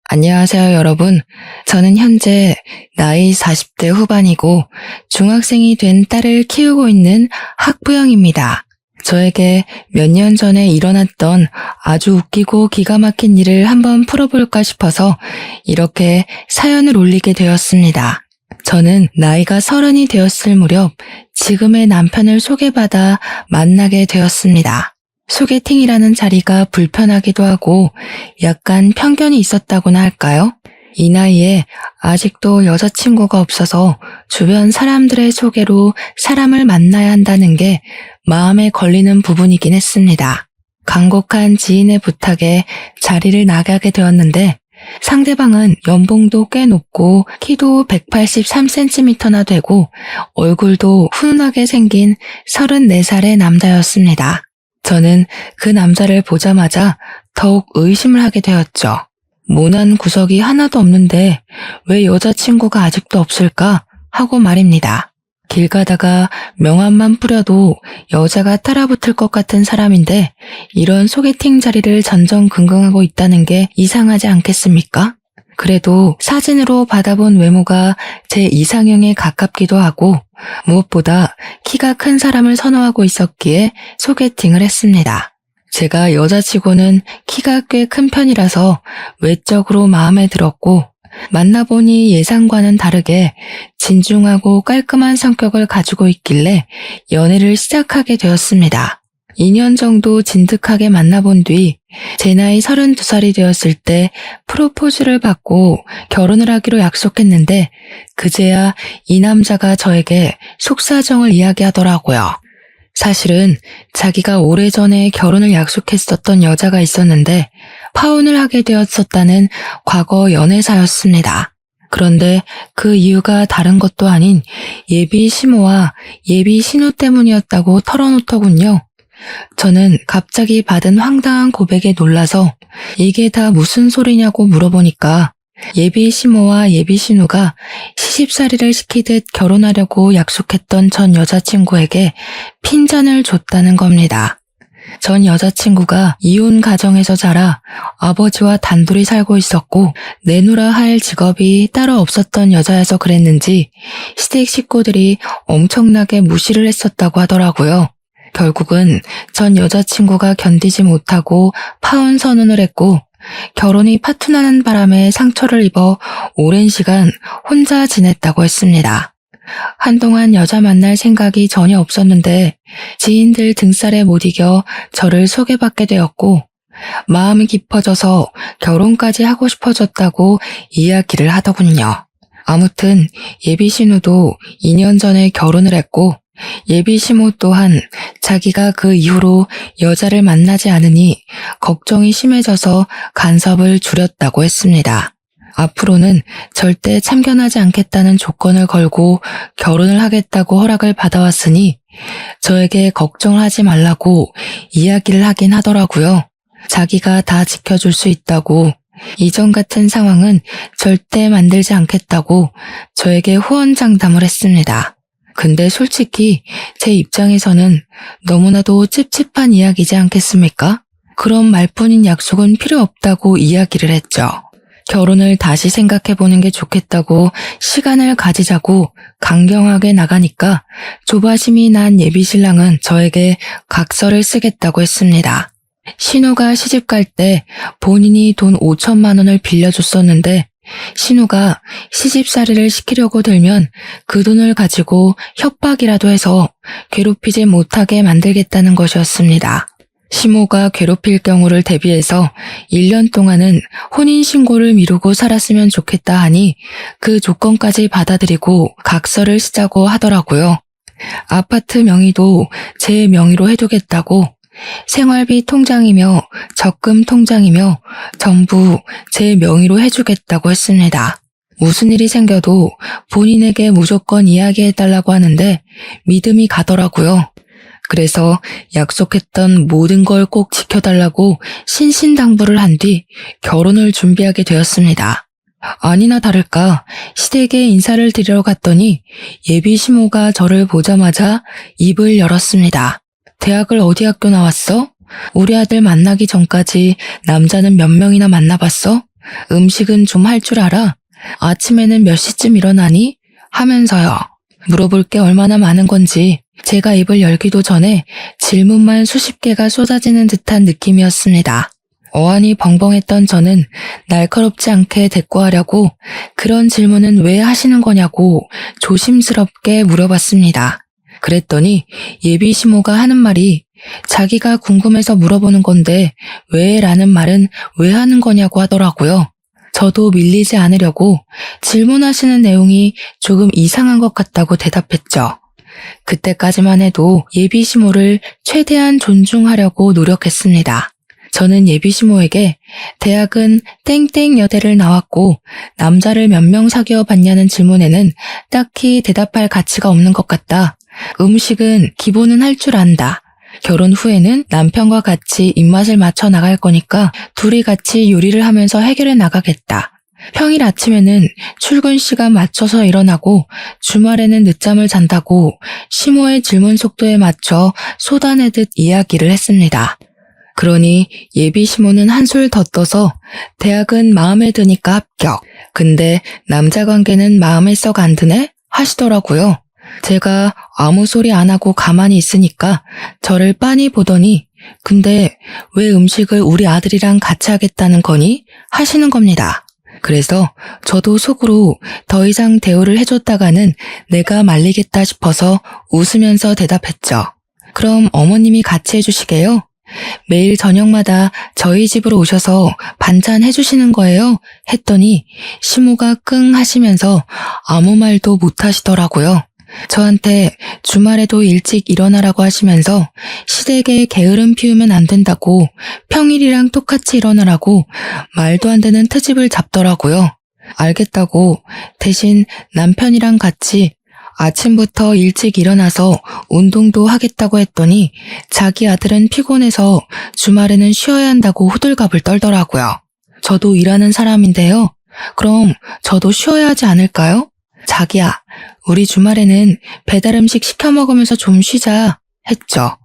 안녕하세요, 여러분. 저는 현재 나이 40대 후반이고 중학생이 된 딸을 키우고 있는 학부형입니다. 저에게 몇 년 전에 일어났던 아주 웃기고 기가 막힌 일을 한번 풀어볼까 싶어서 이렇게 사연을 올리게 되었습니다. 저는 나이가 30이 되었을 무렵 지금의 남편을 소개받아 만나게 되었습니다. 소개팅이라는 자리가 불편하기도 하고 약간 편견이 있었다고나 할까요? 이 나이에 아직도 여자친구가 없어서 주변 사람들의 소개로 사람을 만나야 한다는 게 마음에 걸리는 부분이긴 했습니다. 간곡한 지인의 부탁에 자리를 나가게 되었는데 상대방은 연봉도 꽤 높고 키도 183cm나 되고 얼굴도 훈훈하게 생긴 34살의 남자였습니다. 저는 그 남자를 보자마자 더욱 의심을 하게 되었죠. 모난 구석이 하나도 없는데 왜 여자친구가 아직도 없을까 하고 말입니다. 길 가다가 명함만 뿌려도 여자가 따라붙을 것 같은 사람인데 이런 소개팅 자리를 전전긍긍하고 있다는 게 이상하지 않겠습니까? 그래도 사진으로 받아본 외모가 제 이상형에 가깝기도 하고 무엇보다 키가 큰 사람을 선호하고 있었기에 소개팅을 했습니다. 제가 여자치고는 키가 꽤 큰 편이라서 외적으로 마음에 들었고 만나보니 예상과는 다르게 진중하고 깔끔한 성격을 가지고 있길래 연애를 시작하게 되었습니다. 2년 정도 진득하게 만나본 뒤 제 나이 32살이 되었을 때 프로포즈를 받고 결혼을 하기로 약속했는데 그제야 이 남자가 저에게 속사정을 이야기하더라고요. 사실은 자기가 오래전에 결혼을 약속했었던 여자가 있었는데 파혼을 하게 되었었다는 과거 연애사였습니다. 그런데 그 이유가 다른 것도 아닌 예비 시모와 예비 신우 때문이었다고 털어놓더군요. 저는 갑자기 받은 황당한 고백에 놀라서 이게 다 무슨 소리냐고 물어보니까 예비 시모와 예비 신우가 시집살이를 시키듯 결혼하려고 약속했던 전 여자친구에게 핀잔을 줬다는 겁니다. 전 여자친구가 이혼 가정에서 자라 아버지와 단둘이 살고 있었고 내놓으라 할 직업이 따로 없었던 여자여서 그랬는지 시댁 식구들이 엄청나게 무시를 했었다고 하더라고요. 결국은 전 여자친구가 견디지 못하고 파혼 선언을 했고 결혼이 파투나는 바람에 상처를 입어 오랜 시간 혼자 지냈다고 했습니다. 한동안 여자 만날 생각이 전혀 없었는데 지인들 등살에 못 이겨 저를 소개받게 되었고 마음이 깊어져서 결혼까지 하고 싶어졌다고 이야기를 하더군요. 아무튼 예비 신우도 2년 전에 결혼을 했고 예비 시모 또한 자기가 그 이후로 여자를 만나지 않으니 걱정이 심해져서 간섭을 줄였다고 했습니다. 앞으로는 절대 참견하지 않겠다는 조건을 걸고 결혼을 하겠다고 허락을 받아왔으니 저에게 걱정을 하지 말라고 이야기를 하긴 하더라고요. 자기가 다 지켜줄 수 있다고 이전 같은 상황은 절대 만들지 않겠다고 저에게 호언장담을 했습니다. 근데 솔직히 제 입장에서는 너무나도 찝찝한 이야기지 않겠습니까? 그런 말뿐인 약속은 필요 없다고 이야기를 했죠. 결혼을 다시 생각해보는 게 좋겠다고 시간을 가지자고 강경하게 나가니까 조바심이 난 예비신랑은 저에게 각서를 쓰겠다고 했습니다. 신우가 시집갈 때 본인이 돈 5천만 원을 빌려줬었는데 신우가 시집살이를 시키려고 들면 그 돈을 가지고 협박이라도 해서 괴롭히지 못하게 만들겠다는 것이었습니다. 시모가 괴롭힐 경우를 대비해서 1년 동안은 혼인신고를 미루고 살았으면 좋겠다 하니 그 조건까지 받아들이고 각서를 쓰자고 하더라고요. 아파트 명의도 제 명의로 해두겠다고 생활비 통장이며 적금 통장이며 전부 제 명의로 해주겠다고 했습니다. 무슨 일이 생겨도 본인에게 무조건 이야기해달라고 하는데 믿음이 가더라고요. 그래서 약속했던 모든 걸 꼭 지켜달라고 신신당부를 한 뒤 결혼을 준비하게 되었습니다. 아니나 다를까 시댁에 인사를 드리러 갔더니 예비 시모가 저를 보자마자 입을 열었습니다. 대학을 어디 학교 나왔어? 우리 아들 만나기 전까지 남자는 몇 명이나 만나봤어? 음식은 좀 할 줄 알아? 아침에는 몇 시쯤 일어나니? 하면서요. 물어볼 게 얼마나 많은 건지 제가 입을 열기도 전에 질문만 수십 개가 쏟아지는 듯한 느낌이었습니다. 어안이 벙벙했던 저는 날카롭지 않게 대꾸하려고 그런 질문은 왜 하시는 거냐고 조심스럽게 물어봤습니다. 그랬더니 예비 시모가 하는 말이 자기가 궁금해서 물어보는 건데 왜 라는 말은 왜 하는 거냐고 하더라고요. 저도 밀리지 않으려고 질문하시는 내용이 조금 이상한 것 같다고 대답했죠. 그때까지만 해도 예비 시모를 최대한 존중하려고 노력했습니다. 저는 예비 시모에게 대학은 땡땡 여대를 나왔고 남자를 몇 명 사귀어 봤냐는 질문에는 딱히 대답할 가치가 없는 것 같다. 음식은 기본은 할 줄 안다. 결혼 후에는 남편과 같이 입맛을 맞춰 나갈 거니까 둘이 같이 요리를 하면서 해결해 나가겠다. 평일 아침에는 출근 시간 맞춰서 일어나고 주말에는 늦잠을 잔다고 시모의 질문 속도에 맞춰 쏟아내듯 이야기를 했습니다. 그러니 예비 시모는 한술 더 떠서 대학은 마음에 드니까 합격. 근데 남자 관계는 마음에 썩 안 드네? 하시더라고요. 제가 아무 소리 안 하고 가만히 있으니까 저를 빤히 보더니 근데 왜 음식을 우리 아들이랑 같이 하겠다는 거니? 하시는 겁니다. 그래서 저도 속으로 더 이상 대우를 해줬다가는 내가 말리겠다 싶어서 웃으면서 대답했죠. 그럼 어머님이 같이 해주시게요? 매일 저녁마다 저희 집으로 오셔서 반찬 해주시는 거예요? 했더니 시모가 끙 하시면서 아무 말도 못 하시더라고요. 저한테 주말에도 일찍 일어나라고 하시면서 시댁에 게으름 피우면 안 된다고 평일이랑 똑같이 일어나라고 말도 안 되는 트집을 잡더라고요. 알겠다고 대신 남편이랑 같이 아침부터 일찍 일어나서 운동도 하겠다고 했더니 자기 아들은 피곤해서 주말에는 쉬어야 한다고 호들갑을 떨더라고요. 저도 일하는 사람인데요. 그럼 저도 쉬어야 하지 않을까요? 자기야, 우리 주말에는 배달 음식 시켜 먹으면서 좀 쉬자 했죠.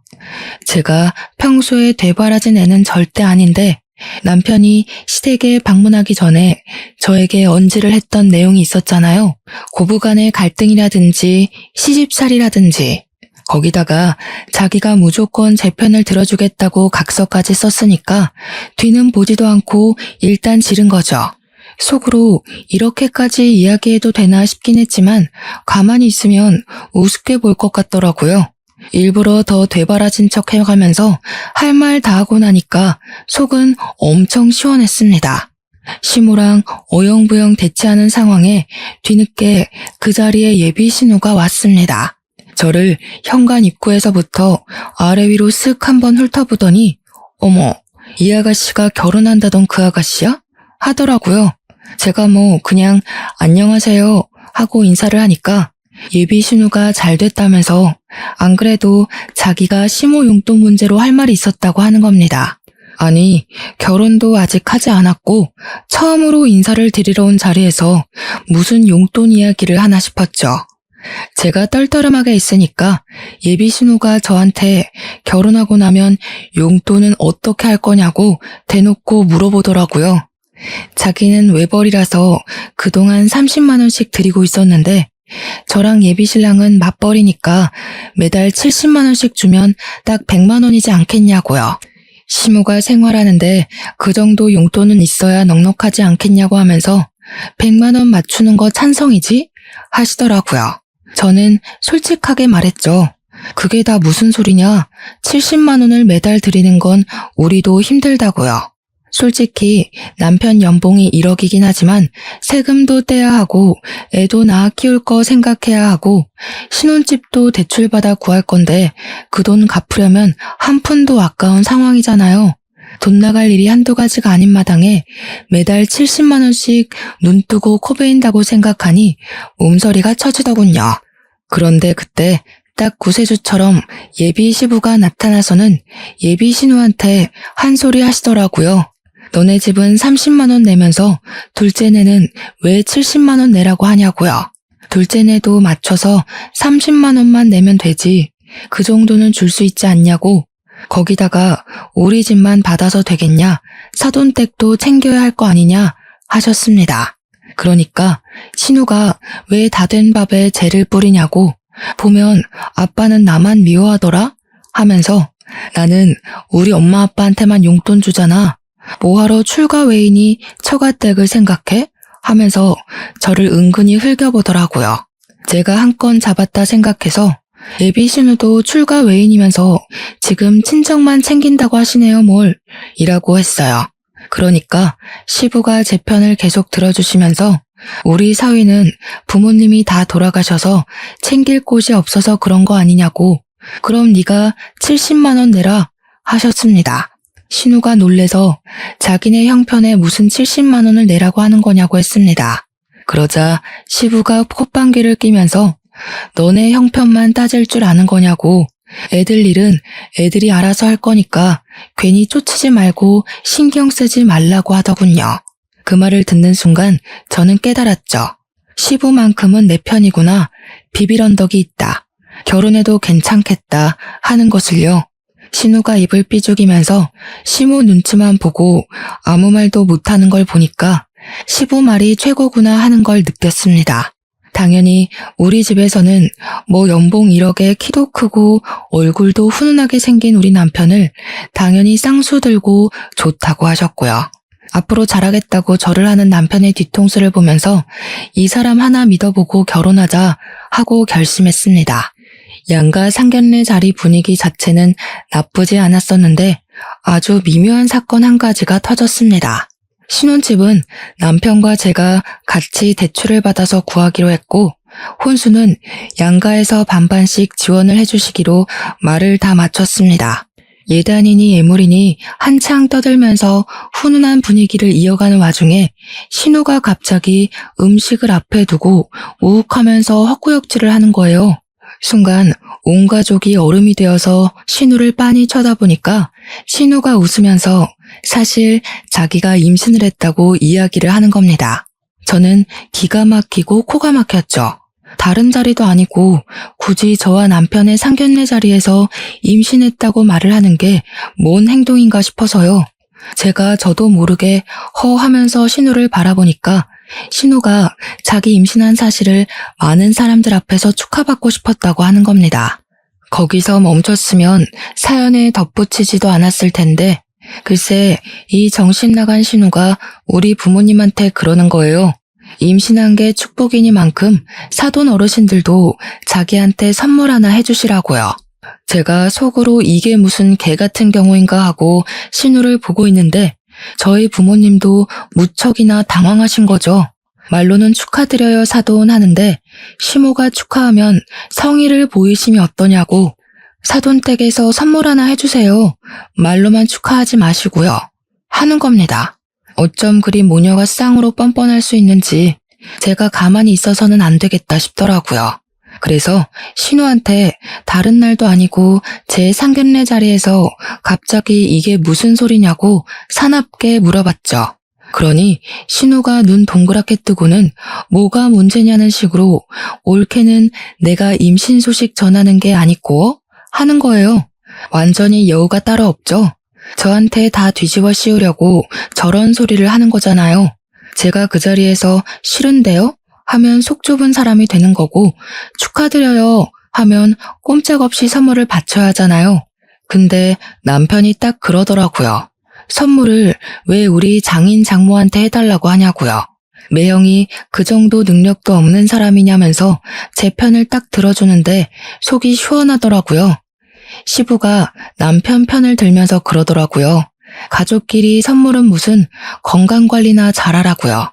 제가 평소에 되바라진 애는 절대 아닌데 남편이 시댁에 방문하기 전에 저에게 언지를 했던 내용이 있었잖아요. 고부간의 갈등이라든지 시집살이라든지 거기다가 자기가 무조건 제 편을 들어주겠다고 각서까지 썼으니까 뒤는 보지도 않고 일단 지른 거죠. 속으로 이렇게까지 이야기해도 되나 싶긴 했지만 가만히 있으면 우습게 볼 것 같더라고요. 일부러 더 되바라진 척 해가면서 할 말 다 하고 나니까 속은 엄청 시원했습니다. 시모랑 어영부영 대치하는 상황에 뒤늦게 그 자리에 예비 신우가 왔습니다. 저를 현관 입구에서부터 아래 위로 쓱 한번 훑어보더니 어머, 이 아가씨가 결혼한다던 그 아가씨야? 하더라고요. 제가 그냥 안녕하세요 하고 인사를 하니까 예비 신우가 잘 됐다면서 안 그래도 자기가 시모 용돈 문제로 할 말이 있었다고 하는 겁니다. 아니, 결혼도 아직 하지 않았고 처음으로 인사를 드리러 온 자리에서 무슨 용돈 이야기를 하나 싶었죠. 제가 떨떠름하게 있으니까 예비 신우가 저한테 결혼하고 나면 용돈은 어떻게 할 거냐고 대놓고 물어보더라고요. 자기는 외벌이라서 그동안 30만 원씩 드리고 있었는데 저랑 예비신랑은 맞벌이니까 매달 70만 원씩 주면 딱 100만 원이지 않겠냐고요. 시모가 생활하는데 그 정도 용돈은 있어야 넉넉하지 않겠냐고 하면서 100만 원 맞추는 거 찬성이지? 하시더라고요. 저는 솔직하게 말했죠. 그게 다 무슨 소리냐? 70만 원을 매달 드리는 건 우리도 힘들다고요. 솔직히 남편 연봉이 1억이긴 하지만 세금도 떼야 하고 애도 낳아 키울 거 생각해야 하고 신혼집도 대출받아 구할 건데 그 돈 갚으려면 한 푼도 아까운 상황이잖아요. 돈 나갈 일이 한두 가지가 아닌 마당에 매달 70만 원씩 눈 뜨고 코 베인다고 생각하니 몸서리가 쳐지더군요. 그런데 그때 딱 구세주처럼 예비 시부가 나타나서는 예비 신우한테 한 소리 하시더라고요. 너네 집은 30만 원 내면서 둘째네는 왜 70만 원 내라고 하냐고요. 둘째네도 맞춰서 30만 원만 내면 되지. 그 정도는 줄 수 있지 않냐고. 거기다가 우리 집만 받아서 되겠냐. 사돈댁도 챙겨야 할 거 아니냐 하셨습니다. 그러니까 신우가 왜 다 된 밥에 재를 뿌리냐고, 보면 아빠는 나만 미워하더라 하면서 나는 우리 엄마 아빠한테만 용돈 주잖아. 뭐하러 출가 외인이 처가댁을 생각해? 하면서 저를 은근히 흘겨보더라고요. 제가 한 건 잡았다 생각해서 예비 신우도 출가 외인이면서 지금 친정만 챙긴다고 하시네요 뭘 이라고 했어요. 그러니까 시부가 제 편을 계속 들어주시면서 우리 사위는 부모님이 다 돌아가셔서 챙길 곳이 없어서 그런 거 아니냐고, 그럼 네가 70만 원 내라 하셨습니다. 신우가 놀래서 자기네 형편에 무슨 70만 원을 내라고 하는 거냐고 했습니다. 그러자 시부가 콧방귀를 끼면서 너네 형편만 따질 줄 아는 거냐고, 애들 일은 애들이 알아서 할 거니까 괜히 쫓지 말고 신경 쓰지 말라고 하더군요. 그 말을 듣는 순간 저는 깨달았죠. 시부만큼은 내 편이구나. 비빌 언덕이 있다. 결혼해도 괜찮겠다 하는 것을요. 신우가 입을 삐죽이면서 시모 눈치만 보고 아무 말도 못하는 걸 보니까 시부 말이 최고구나 하는 걸 느꼈습니다. 당연히 우리 집에서는 뭐 연봉 1억에 키도 크고 얼굴도 훈훈하게 생긴 우리 남편을 당연히 쌍수 들고 좋다고 하셨고요. 앞으로 잘하겠다고 절을 하는 남편의 뒤통수를 보면서 이 사람 하나 믿어보고 결혼하자 하고 결심했습니다. 양가 상견례 자리 분위기 자체는 나쁘지 않았었는데 아주 미묘한 사건 한 가지가 터졌습니다. 신혼집은 남편과 제가 같이 대출을 받아서 구하기로 했고, 혼수는 양가에서 반반씩 지원을 해주시기로 말을 다 마쳤습니다. 예단이니 예물이니 한창 떠들면서 훈훈한 분위기를 이어가는 와중에 신우가 갑자기 음식을 앞에 두고 우욱하면서 헛구역질을 하는 거예요. 순간 온 가족이 얼음이 되어서 신우를 빤히 쳐다보니까 신우가 웃으면서 사실 자기가 임신을 했다고 이야기를 하는 겁니다. 저는 기가 막히고 코가 막혔죠. 다른 자리도 아니고 굳이 저와 남편의 상견례 자리에서 임신했다고 말을 하는 게 뭔 행동인가 싶어서요. 제가 저도 모르게 허 하면서 신우를 바라보니까 신우가 자기 임신한 사실을 많은 사람들 앞에서 축하받고 싶었다고 하는 겁니다. 거기서 멈췄으면 사연에 덧붙이지도 않았을 텐데 글쎄 이 정신 나간 신우가 우리 부모님한테 그러는 거예요. 임신한 게 축복이니만큼 사돈 어르신들도 자기한테 선물 하나 해주시라고요. 제가 속으로 이게 무슨 개 같은 경우인가 하고 신우를 보고 있는데 저희 부모님도 무척이나 당황하신 거죠. 말로는 축하드려요 사돈 하는데 시모가 축하하면 성의를 보이심이 어떠냐고, 사돈 댁에서 선물 하나 해주세요. 말로만 축하하지 마시고요. 하는 겁니다. 어쩜 그리 모녀가 쌍으로 뻔뻔할 수 있는지 제가 가만히 있어서는 안 되겠다 싶더라고요. 그래서 신우한테 다른 날도 아니고 제 상견례 자리에서 갑자기 이게 무슨 소리냐고 사납게 물어봤죠. 그러니 신우가 눈 동그랗게 뜨고는 뭐가 문제냐는 식으로 올케는 내가 임신 소식 전하는 게 아니고 하는 거예요. 완전히 여우가 따로 없죠. 저한테 다 뒤집어 씌우려고 저런 소리를 하는 거잖아요. 제가 그 자리에서 싫은데요? 하면 속 좁은 사람이 되는 거고, 축하드려요 하면 꼼짝없이 선물을 바쳐야 하잖아요. 근데 남편이 딱 그러더라고요. 선물을 왜 우리 장인 장모한테 해달라고 하냐고요. 매형이 그 정도 능력도 없는 사람이냐면서 제 편을 딱 들어주는데 속이 시원하더라고요. 시부가 남편 편을 들면서 그러더라고요. 가족끼리 선물은 무슨 건강관리나 잘하라고요.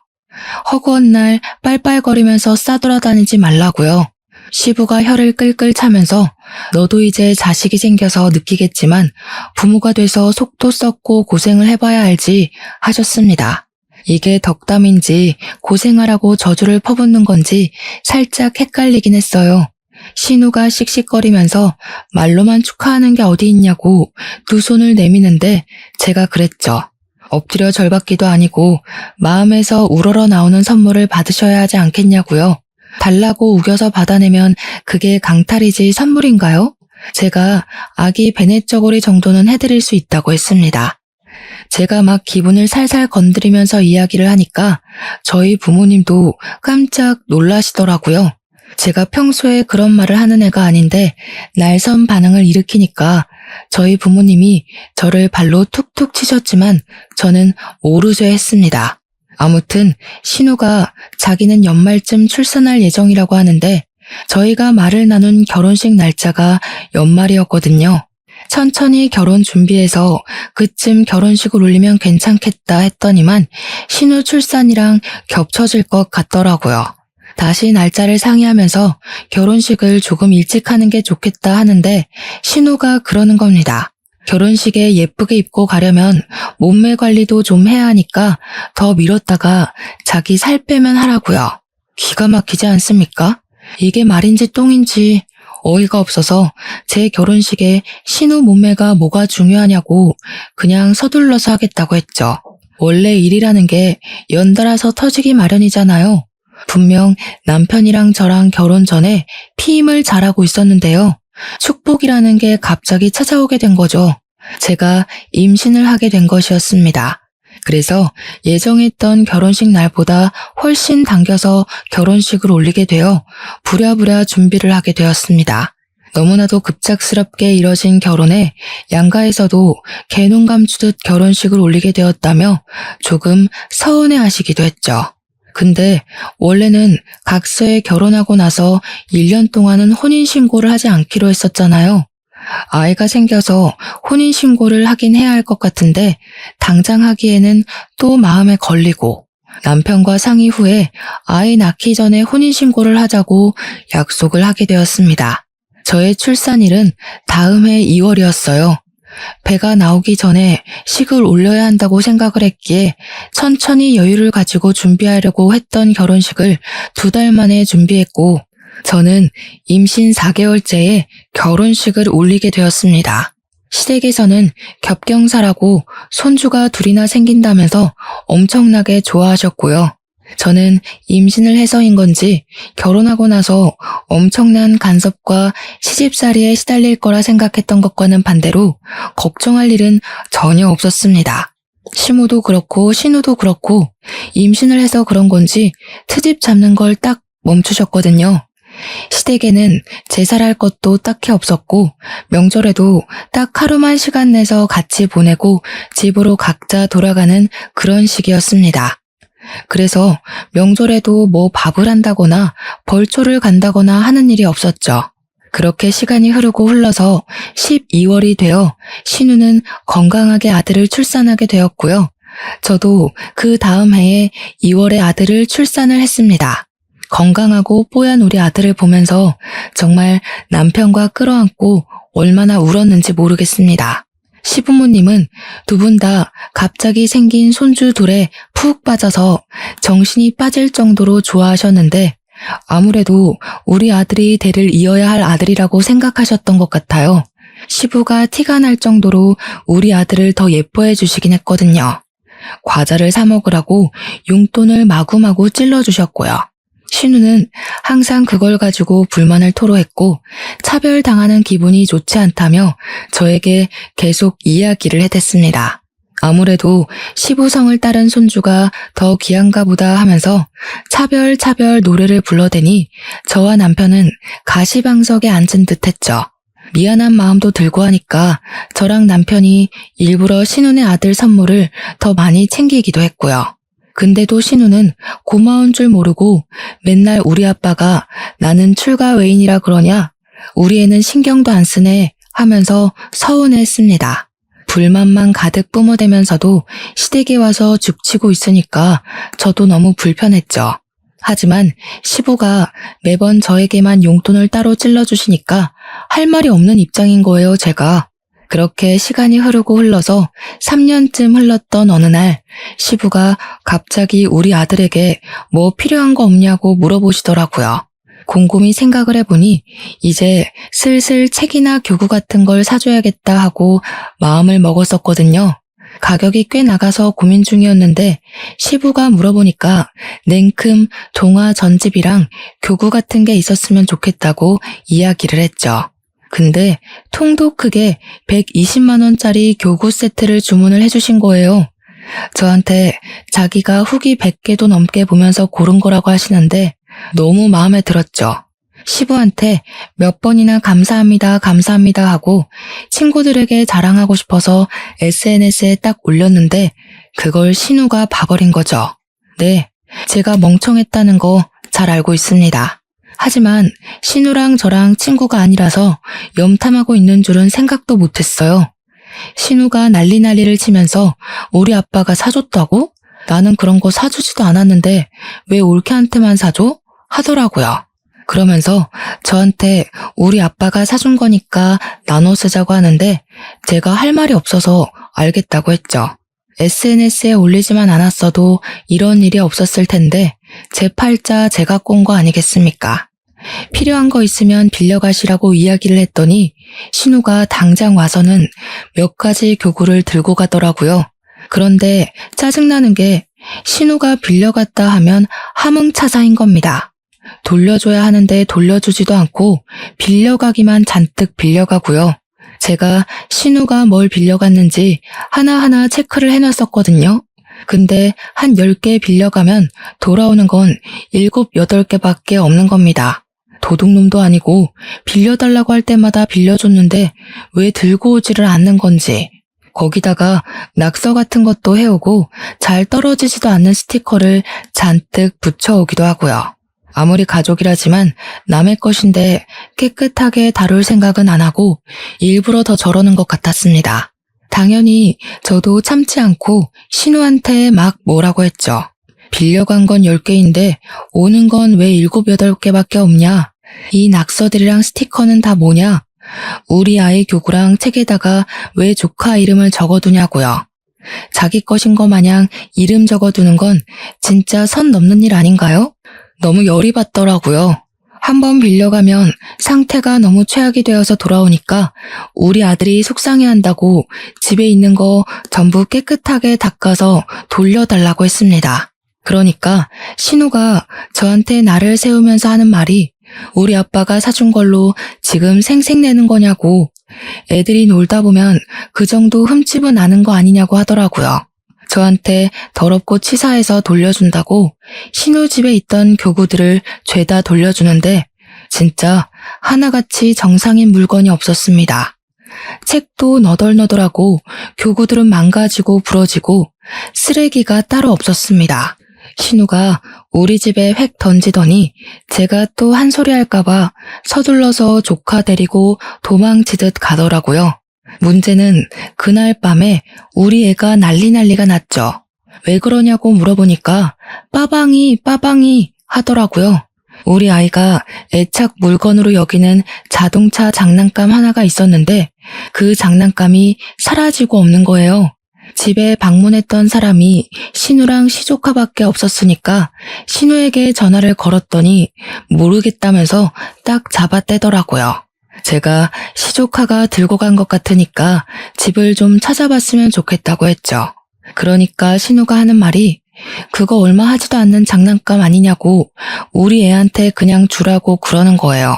허구한 날 빨빨거리면서 싸돌아다니지 말라고요. 시부가 혀를 끌끌 차면서 너도 이제 자식이 생겨서 느끼겠지만 부모가 돼서 속도 썩고 고생을 해봐야 알지 하셨습니다. 이게 덕담인지 고생하라고 저주를 퍼붓는 건지 살짝 헷갈리긴 했어요. 신우가 씩씩거리면서 말로만 축하하는 게 어디 있냐고 두 손을 내미는데 제가 그랬죠. 엎드려 절받기도 아니고 마음에서 우러러 나오는 선물을 받으셔야 하지 않겠냐고요. 달라고 우겨서 받아내면 그게 강탈이지 선물인가요? 제가 아기 베넷 저고리 정도는 해드릴 수 있다고 했습니다. 제가 막 기분을 살살 건드리면서 이야기를 하니까 저희 부모님도 깜짝 놀라시더라고요. 제가 평소에 그런 말을 하는 애가 아닌데 날선 반응을 일으키니까 저희 부모님이 저를 발로 툭툭 치셨지만 저는 오르쇠했습니다. 아무튼 신우가 자기는 연말쯤 출산할 예정이라고 하는데 저희가 말을 나눈 결혼식 날짜가 연말이었거든요. 천천히 결혼 준비해서 그쯤 결혼식을 올리면 괜찮겠다 했더니만 신우 출산이랑 겹쳐질 것 같더라고요. 다시 날짜를 상의하면서 결혼식을 조금 일찍 하는 게 좋겠다 하는데 신우가 그러는 겁니다. 결혼식에 예쁘게 입고 가려면 몸매 관리도 좀 해야 하니까 더 미뤘다가 자기 살 빼면 하라고요. 기가 막히지 않습니까? 이게 말인지 똥인지 어이가 없어서 제 결혼식에 신우 몸매가 뭐가 중요하냐고 그냥 서둘러서 하겠다고 했죠. 원래 일이라는 게 연달아서 터지기 마련이잖아요. 분명 남편이랑 저랑 결혼 전에 피임을 잘하고 있었는데요. 축복이라는 게 갑자기 찾아오게 된 거죠. 제가 임신을 하게 된 것이었습니다. 그래서 예정했던 결혼식 날보다 훨씬 당겨서 결혼식을 올리게 되어 부랴부랴 준비를 하게 되었습니다. 너무나도 급작스럽게 이뤄진 결혼에 양가에서도 개눈 감추듯 결혼식을 올리게 되었다며 조금 서운해하시기도 했죠. 근데 원래는 각서에 결혼하고 나서 1년 동안은 혼인신고를 하지 않기로 했었잖아요. 아이가 생겨서 혼인신고를 하긴 해야 할 것 같은데 당장 하기에는 또 마음에 걸리고 남편과 상의 후에 아이 낳기 전에 혼인신고를 하자고 약속을 하게 되었습니다. 저의 출산일은 다음 해 2월이었어요. 배가 나오기 전에 식을 올려야 한다고 생각을 했기에 천천히 여유를 가지고 준비하려고 했던 결혼식을 2달 만에 준비했고 저는 임신 4개월째에 결혼식을 올리게 되었습니다. 시댁에서는 겹경사라고 손주가 2이나 생긴다면서 엄청나게 좋아하셨고요. 저는 임신을 해서인 건지 결혼하고 나서 엄청난 간섭과 시집살이에 시달릴 거라 생각했던 것과는 반대로 걱정할 일은 전혀 없었습니다. 시모도 그렇고 신우도 그렇고 임신을 해서 그런 건지 트집 잡는 걸 딱 멈추셨거든요. 시댁에는 제사할 것도 딱히 없었고 명절에도 딱 하루만 시간 내서 같이 보내고 집으로 각자 돌아가는 그런 시기였습니다. 그래서 명절에도 뭐 밥을 한다거나 벌초를 간다거나 하는 일이 없었죠. 그렇게 시간이 흐르고 흘러서 12월이 되어 신우는 건강하게 아들을 출산하게 되었고요. 저도 그 다음 해에 2월에 아들을 출산을 했습니다. 건강하고 뽀얀 우리 아들을 보면서 정말 남편과 끌어안고 얼마나 울었는지 모르겠습니다. 시부모님은 2분 다 갑자기 생긴 손주 둘에 푹 빠져서 정신이 빠질 정도로 좋아하셨는데 아무래도 우리 아들이 대를 이어야 할 아들이라고 생각하셨던 것 같아요. 시부가 티가 날 정도로 우리 아들을 더 예뻐해 주시긴 했거든요. 과자를 사 먹으라고 용돈을 마구마구 찔러주셨고요. 신우는 항상 그걸 가지고 불만을 토로했고 차별당하는 기분이 좋지 않다며 저에게 계속 이야기를 해댔습니다. 아무래도 시부성을 따른 손주가 더 귀한가 보다 하면서 차별 노래를 불러대니 저와 남편은 가시방석에 앉은 듯 했죠. 미안한 마음도 들고 하니까 저랑 남편이 일부러 신우네 아들 선물을 더 많이 챙기기도 했고요. 근데도 신우는 고마운 줄 모르고 맨날 우리 아빠가 나는 출가 외인이라 그러냐? 우리 애는 신경도 안 쓰네 하면서 서운해했습니다. 불만만 가득 뿜어대면서도 시댁에 와서 죽치고 있으니까 저도 너무 불편했죠. 하지만 시부가 매번 저에게만 용돈을 따로 찔러주시니까 할 말이 없는 입장인 거예요, 제가. 그렇게 시간이 흐르고 흘러서 3년쯤 흘렀던 어느 날 시부가 갑자기 우리 아들에게 뭐 필요한 거 없냐고 물어보시더라고요. 곰곰이 생각을 해보니 이제 슬슬 책이나 교구 같은 걸 사줘야겠다 하고 마음을 먹었었거든요. 가격이 꽤 나가서 고민 중이었는데 시부가 물어보니까 냉큼 동화 전집이랑 교구 같은 게 있었으면 좋겠다고 이야기를 했죠. 근데 통도 크게 120만원짜리 교구 세트를 주문을 해주신 거예요. 저한테 자기가 후기 100개도 넘게 보면서 고른 거라고 하시는데 너무 마음에 들었죠. 시부한테 몇 번이나 감사합니다, 감사합니다 하고 친구들에게 자랑하고 싶어서 SNS에 딱 올렸는데 그걸 신우가 봐버린 거죠. 네, 제가 멍청했다는 거 잘 알고 있습니다. 하지만 신우랑 저랑 친구가 아니라서 염탐하고 있는 줄은 생각도 못했어요. 신우가 난리를 치면서 우리 아빠가 사줬다고? 나는 그런 거 사주지도 않았는데 왜 올케한테만 사줘? 하더라고요. 그러면서 저한테 우리 아빠가 사준 거니까 나눠 쓰자고 하는데 제가 할 말이 없어서 알겠다고 했죠. SNS에 올리지만 않았어도 이런 일이 없었을 텐데 제 팔자 제가 꼰 거 아니겠습니까? 필요한 거 있으면 빌려가시라고 이야기를 했더니 신우가 당장 와서는 몇 가지 교구를 들고 가더라고요. 그런데 짜증나는 게 신우가 빌려갔다 하면 함흥차사인 겁니다. 돌려줘야 하는데 돌려주지도 않고 빌려가기만 잔뜩 빌려가고요. 제가 신우가 뭘 빌려갔는지 하나하나 체크를 해놨었거든요. 근데 한 10개 빌려가면 돌아오는 건 7, 8개밖에 없는 겁니다. 도둑놈도 아니고 빌려달라고 할 때마다 빌려줬는데 왜 들고 오지를 않는 건지. 거기다가 낙서 같은 것도 해오고 잘 떨어지지도 않는 스티커를 잔뜩 붙여오기도 하고요. 아무리 가족이라지만 남의 것인데 깨끗하게 다룰 생각은 안 하고 일부러 더 저러는 것 같았습니다. 당연히 저도 참지 않고 신우한테 막 뭐라고 했죠. 빌려간 건 10개인데 오는 건 왜 7, 8개밖에 없냐? 이 낙서들이랑 스티커는 다 뭐냐? 우리 아이 교구랑 책에다가 왜 조카 이름을 적어두냐고요. 자기 것인 거 마냥 이름 적어두는 건 진짜 선 넘는 일 아닌가요? 너무 열이 받더라고요. 한번 빌려가면 상태가 너무 최악이 되어서 돌아오니까 우리 아들이 속상해한다고 집에 있는 거 전부 깨끗하게 닦아서 돌려달라고 했습니다. 그러니까 신우가 저한테 나를 세우면서 하는 말이 우리 아빠가 사준 걸로 지금 생색내는 거냐고, 애들이 놀다 보면 그 정도 흠집은 나는 거 아니냐고 하더라고요. 저한테 더럽고 치사해서 돌려준다고 신우 집에 있던 교구들을 죄다 돌려주는데 진짜 하나같이 정상인 물건이 없었습니다. 책도 너덜너덜하고 교구들은 망가지고 부러지고 쓰레기가 따로 없었습니다. 신우가 우리 집에 획 던지더니 제가 또 한 소리 할까봐 서둘러서 조카 데리고 도망치듯 가더라고요. 문제는 그날 밤에 우리 애가 난리가 났죠. 왜 그러냐고 물어보니까 빠방이 하더라고요. 우리 아이가 애착 물건으로 여기는 자동차 장난감 하나가 있었는데 그 장난감이 사라지고 없는 거예요. 집에 방문했던 사람이 신우랑 시조카밖에 없었으니까 신우에게 전화를 걸었더니 모르겠다면서 딱 잡아떼더라고요. 제가 시조카가 들고 간 것 같으니까 집을 좀 찾아봤으면 좋겠다고 했죠. 그러니까 신우가 하는 말이 그거 얼마 하지도 않는 장난감 아니냐고 우리 애한테 그냥 주라고 그러는 거예요.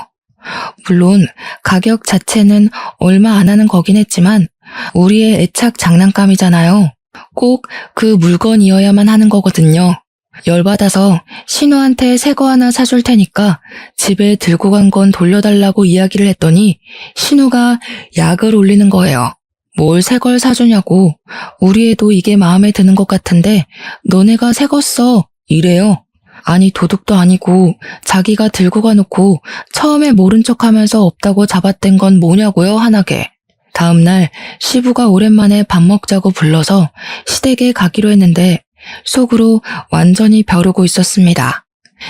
물론 가격 자체는 얼마 안 하는 거긴 했지만 우리의 애착 장난감이잖아요. 꼭 그 물건이어야만 하는 거거든요. 열받아서 신우한테 새 거 하나 사줄 테니까 집에 들고 간 건 돌려달라고 이야기를 했더니 신우가 약을 올리는 거예요. 뭘 새 걸 사주냐고, 우리 애도 이게 마음에 드는 것 같은데 너네가 새 거 써, 이래요. 아니 도둑도 아니고 자기가 들고 가놓고 처음에 모른 척하면서 없다고 잡아뗀 건 뭐냐고요, 환하게. 다음날 시부가 오랜만에 밥 먹자고 불러서 시댁에 가기로 했는데 속으로 완전히 벼르고 있었습니다.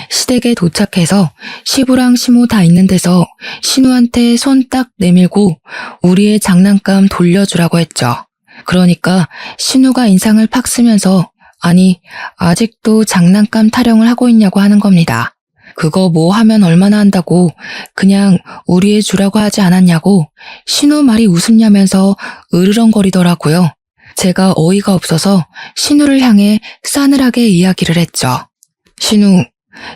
시댁에 도착해서 시부랑 시모 다 있는 데서 신우한테 손 딱 내밀고 우리의 장난감 돌려주라고 했죠. 그러니까 신우가 인상을 팍 쓰면서 아니 아직도 장난감 타령을 하고 있냐고 하는 겁니다. 그거 뭐 하면 얼마나 한다고 그냥 우리 애 주라고 하지 않았냐고 신우 말이 웃음냐면서 으르렁거리더라고요. 제가 어이가 없어서 신우를 향해 싸늘하게 이야기를 했죠. 신우,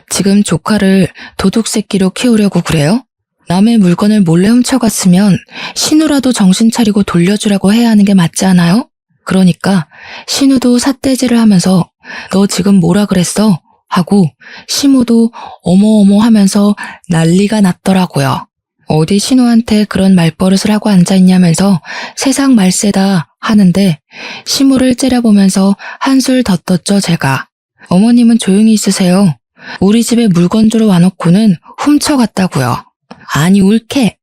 지금 조카를 도둑 새끼로 키우려고 그래요? 남의 물건을 몰래 훔쳐갔으면 신우라도 정신 차리고 돌려주라고 해야 하는 게 맞지 않아요? 그러니까 신우도 삿대질을 하면서 너 지금 뭐라 그랬어? 하고 시모도 어머어머 하면서 난리가 났더라고요. 어디 신우한테 그런 말버릇을 하고 앉아있냐면서 세상 말세다 하는데 시모를 째려보면서 한술 더 떴죠 제가. 어머님은 조용히 있으세요. 우리 집에 물건 주러 와놓고는 훔쳐갔다고요. 아니 옳게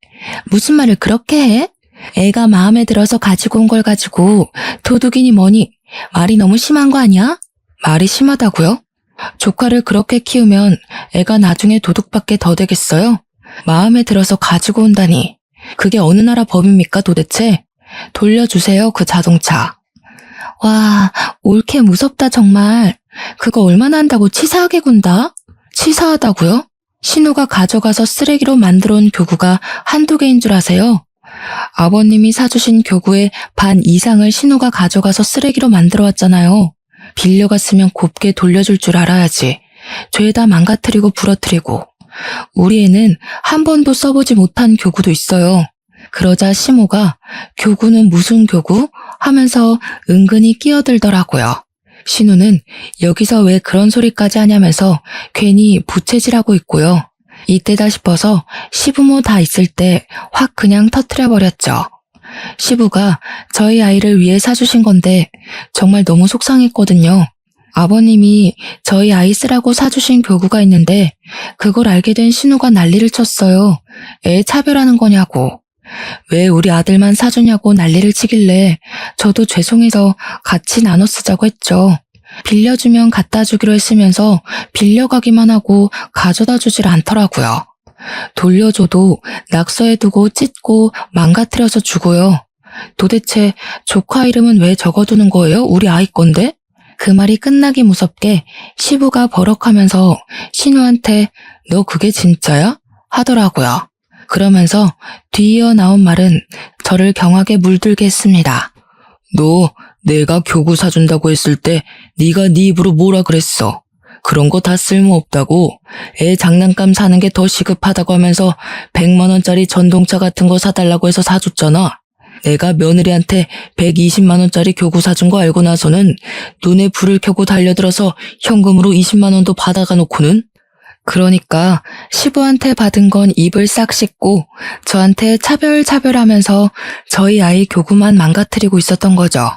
무슨 말을 그렇게 해? 애가 마음에 들어서 가지고 온 걸 가지고 도둑이니 뭐니 말이 너무 심한 거 아니야? 말이 심하다고요? 조카를 그렇게 키우면 애가 나중에 도둑밖에 더 되겠어요? 마음에 들어서 가지고 온다니 그게 어느 나라 법입니까 도대체? 돌려주세요 그 자동차. 와 옳게 무섭다 정말. 그거 얼마나 한다고 치사하게 군다? 치사하다고요? 신우가 가져가서 쓰레기로 만들어 온 교구가 한두 개인 줄 아세요? 아버님이 사주신 교구의 반 이상을 신우가 가져가서 쓰레기로 만들어 왔잖아요. 빌려갔으면 곱게 돌려줄 줄 알아야지. 죄다 망가뜨리고 부러뜨리고. 우리 애는 한 번도 써보지 못한 교구도 있어요. 그러자 시모가 교구는 무슨 교구? 하면서 은근히 끼어들더라고요. 신우는 여기서 왜 그런 소리까지 하냐면서 괜히 부채질하고 있고요. 이때다 싶어서 시부모 다 있을 때 확 그냥 터뜨려버렸죠. 시부가 저희 아이를 위해 사주신 건데 정말 너무 속상했거든요. 아버님이 저희 아이 쓰라고 사주신 교구가 있는데 그걸 알게 된 신우가 난리를 쳤어요. 애 차별하는 거냐고. 왜 우리 아들만 사주냐고 난리를 치길래 저도 죄송해서 같이 나눠 쓰자고 했죠. 빌려주면 갖다 주기로 했으면서 빌려가기만 하고 가져다 주질 않더라고요. 돌려줘도 낙서해두고 찢고 망가뜨려서 주고요. 도대체 조카 이름은 왜 적어두는 거예요? 우리 아이 건데? 그 말이 끝나기 무섭게 시부가 버럭하면서 신우한테 너 그게 진짜야? 하더라고요. 그러면서 뒤이어 나온 말은 저를 경악에 물들게 했습니다. 너 내가 교구 사준다고 했을 때 네가 네 입으로 뭐라 그랬어? 그런 거 다 쓸모없다고. 애 장난감 사는 게 더 시급하다고 하면서 100만 원짜리 전동차 같은 거 사달라고 해서 사줬잖아. 내가 며느리한테 120만 원짜리 교구 사준 거 알고 나서는 눈에 불을 켜고 달려들어서 현금으로 20만 원도 받아가 놓고는. 그러니까 시부한테 받은 건 입을 싹 씻고 저한테 차별하면서 저희 아이 교구만 망가뜨리고 있었던 거죠.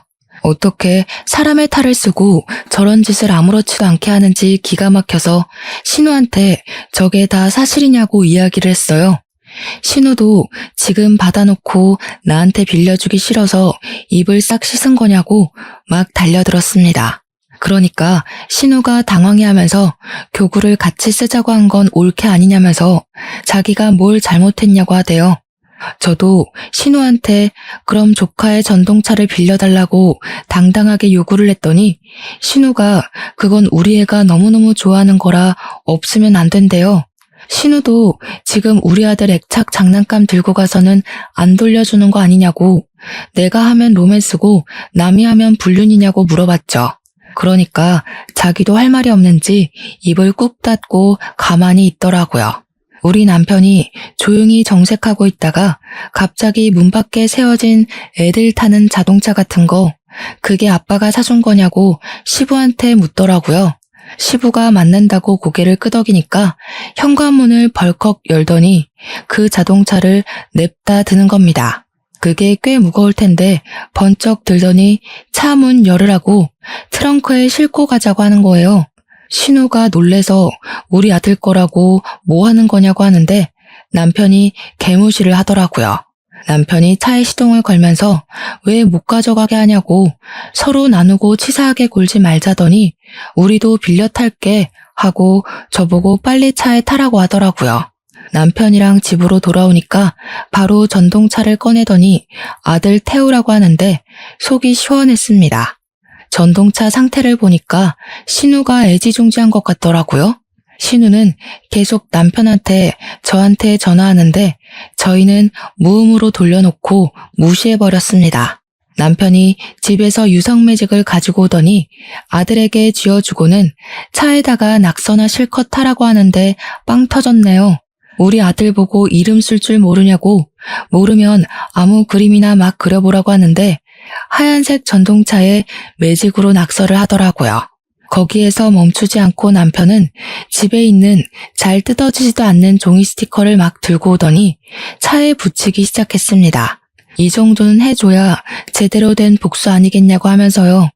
어떻게 사람의 탈을 쓰고 저런 짓을 아무렇지도 않게 하는지 기가 막혀서 신우한테 저게 다 사실이냐고 이야기를 했어요. 신우도 지금 받아놓고 나한테 빌려주기 싫어서 입을 싹 씻은 거냐고 막 달려들었습니다. 그러니까 신우가 당황해하면서 교구를 같이 쓰자고 한 건 옳게 아니냐면서 자기가 뭘 잘못했냐고 하대요. 저도 신우한테 그럼 조카의 전동차를 빌려달라고 당당하게 요구를 했더니 신우가 그건 우리 애가 너무너무 좋아하는 거라 없으면 안 된대요. 신우도 지금 우리 아들 액착 장난감 들고 가서는 안 돌려주는 거 아니냐고, 내가 하면 로맨스고 남이 하면 불륜이냐고 물어봤죠. 그러니까 자기도 할 말이 없는지 입을 꾹 닫고 가만히 있더라고요. 우리 남편이 조용히 정색하고 있다가 갑자기 문 밖에 세워진 애들 타는 자동차 같은 거, 그게 아빠가 사준 거냐고 시부한테 묻더라고요. 시부가 맞는다고 고개를 끄덕이니까 현관문을 벌컥 열더니 그 자동차를 냅다 드는 겁니다. 그게 꽤 무거울 텐데 번쩍 들더니 차 문 열으라고 트렁크에 싣고 가자고 하는 거예요. 신우가 놀래서 우리 아들 거라고 뭐 하는 거냐고 하는데 남편이 개무시를 하더라고요. 남편이 차에 시동을 걸면서 왜 못 가져가게 하냐고 서로 나누고 치사하게 굴지 말자더니 우리도 빌려 탈게 하고 저보고 빨리 차에 타라고 하더라고요. 남편이랑 집으로 돌아오니까 바로 전동차를 꺼내더니 아들 태우라고 하는데 속이 시원했습니다. 전동차 상태를 보니까 신우가 애지중지한 것 같더라고요. 신우는 계속 남편한테 저한테 전화하는데 저희는 무음으로 돌려놓고 무시해버렸습니다. 남편이 집에서 유성매직을 가지고 오더니 아들에게 쥐어주고는 차에다가 낙서나 실컷 타라고 하는데 빵 터졌네요. 우리 아들 보고 이름 쓸 줄 모르냐고, 모르면 아무 그림이나 막 그려보라고 하는데 하얀색 전동차에 매직으로 낙서를 하더라고요. 거기에서 멈추지 않고 남편은 집에 있는 잘 뜯어지지도 않는 종이 스티커를 막 들고 오더니 차에 붙이기 시작했습니다. 이 정도는 해줘야 제대로 된 복수 아니겠냐고 하면서요.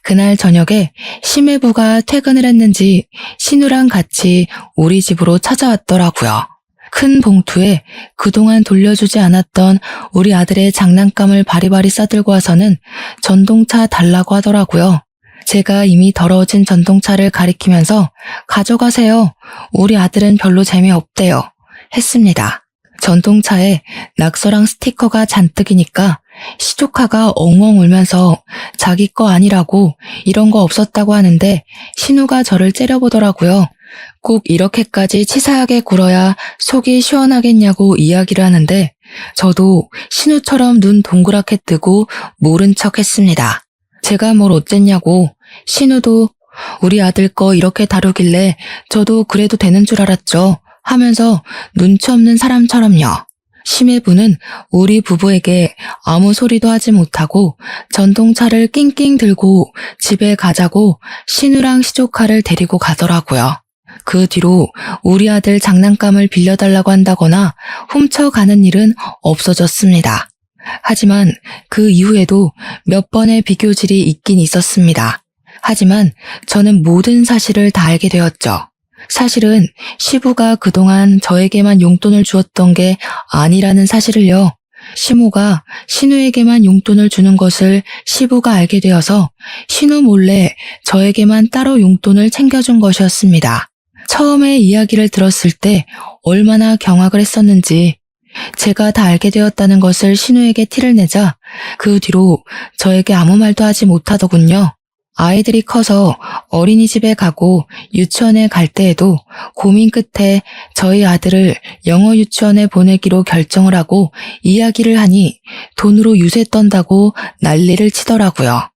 그날 저녁에 심해부가 퇴근을 했는지 신우랑 같이 우리 집으로 찾아왔더라고요. 큰 봉투에 그동안 돌려주지 않았던 우리 아들의 장난감을 바리바리 싸들고 와서는 전동차 달라고 하더라고요. 제가 이미 더러워진 전동차를 가리키면서 가져가세요. 우리 아들은 별로 재미없대요. 했습니다. 전동차에 낙서랑 스티커가 잔뜩이니까 시조카가 엉엉 울면서 자기 거 아니라고 이런 거 없었다고 하는데 신우가 저를 째려보더라고요. 꼭 이렇게까지 치사하게 굴어야 속이 시원하겠냐고 이야기를 하는데 저도 신우처럼 눈 동그랗게 뜨고 모른 척 했습니다. 제가 뭘 어쨌냐고. 신우도 우리 아들 거 이렇게 다루길래 저도 그래도 되는 줄 알았죠 하면서 눈치 없는 사람처럼요. 심해부는 우리 부부에게 아무 소리도 하지 못하고 전동차를 낑낑 들고 집에 가자고 신우랑 시조카를 데리고 가더라고요. 그 뒤로 우리 아들 장난감을 빌려달라고 한다거나 훔쳐가는 일은 없어졌습니다. 하지만 그 이후에도 몇 번의 비교질이 있긴 있었습니다. 하지만 저는 모든 사실을 다 알게 되었죠. 사실은 시부가 그동안 저에게만 용돈을 주었던 게 아니라는 사실을요. 시모가 신우에게만 용돈을 주는 것을 시부가 알게 되어서 신우 몰래 저에게만 따로 용돈을 챙겨준 것이었습니다. 처음에 이야기를 들었을 때 얼마나 경악을 했었는지 제가 다 알게 되었다는 것을 신우에게 티를 내자 그 뒤로 저에게 아무 말도 하지 못하더군요. 아이들이 커서 어린이집에 가고 유치원에 갈 때에도 고민 끝에 저희 아들을 영어 유치원에 보내기로 결정을 하고 이야기를 하니 돈으로 유세 떤다고 난리를 치더라고요.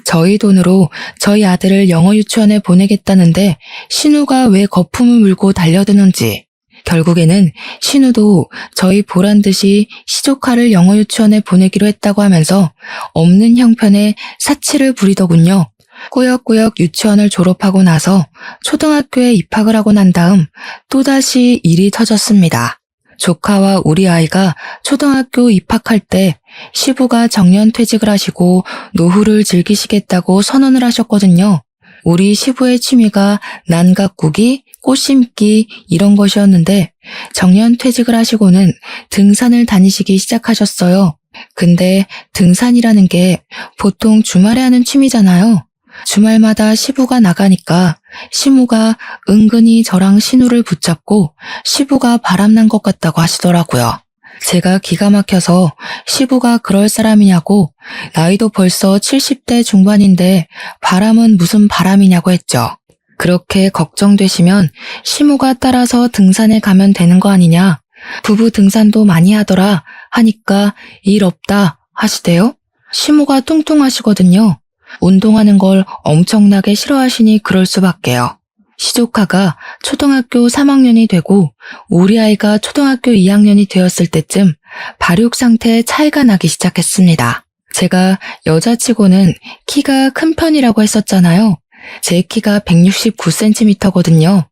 저희 돈으로 저희 아들을 영어 유치원에 보내겠다는데 신우가 왜 거품을 물고 달려드는지 결국에는 신우도 저희 보란 듯이 시조카를 영어 유치원에 보내기로 했다고 하면서 없는 형편에 사치를 부리더군요. 꾸역꾸역 유치원을 졸업하고 나서 초등학교에 입학을 하고 난 다음 또다시 일이 터졌습니다. 조카와 우리 아이가 초등학교 입학할 때 시부가 정년퇴직을 하시고 노후를 즐기시겠다고 선언을 하셨거든요. 우리 시부의 취미가 난 가꾸기, 꽃 심기 이런 것이었는데 정년퇴직을 하시고는 등산을 다니시기 시작하셨어요. 근데 등산이라는 게 보통 주말에 하는 취미잖아요. 주말마다 시부가 나가니까 시모가 은근히 저랑 신우를 붙잡고 시부가 바람난 것 같다고 하시더라고요. 제가 기가 막혀서 시부가 그럴 사람이냐고 나이도 벌써 70대 중반인데 바람은 무슨 바람이냐고 했죠. 그렇게 걱정되시면 시모가 따라서 등산에 가면 되는 거 아니냐. 부부 등산도 많이 하더라 하니까 일 없다 하시대요. 시모가 뚱뚱하시거든요. 운동하는 걸 엄청나게 싫어하시니 그럴 수밖에요. 시조카가 초등학교 3학년이 되고 우리 아이가 초등학교 2학년이 되었을 때쯤 발육 상태에 차이가 나기 시작했습니다. 제가 여자치고는 키가 큰 편이라고 했었잖아요. 제 키가 169cm거든요.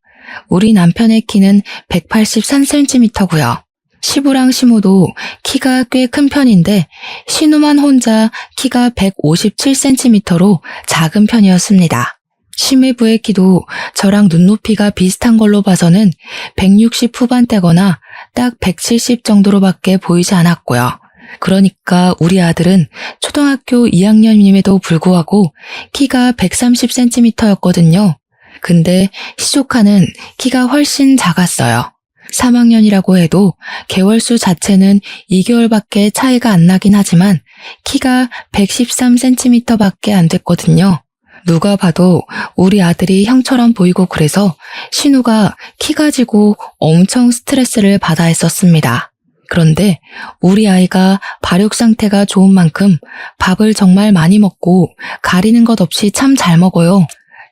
우리 남편의 키는 183cm고요. 시부랑 시모도 키가 꽤 큰 편인데 신우만 혼자 키가 157cm로 작은 편이었습니다. 심해부의 키도 저랑 눈높이가 비슷한 걸로 봐서는 160 후반대거나 딱 170 정도로밖에 보이지 않았고요. 그러니까 우리 아들은 초등학교 2학년임에도 불구하고 키가 130cm였거든요. 근데 시조카는 키가 훨씬 작았어요. 3학년이라고 해도 개월수 자체는 2개월밖에 차이가 안 나긴 하지만 키가 113cm밖에 안 됐거든요. 누가 봐도 우리 아들이 형처럼 보이고 그래서 신우가 키 가지고 엄청 스트레스를 받아 했었습니다. 그런데 우리 아이가 발육 상태가 좋은 만큼 밥을 정말 많이 먹고 가리는 것 없이 참 잘 먹어요.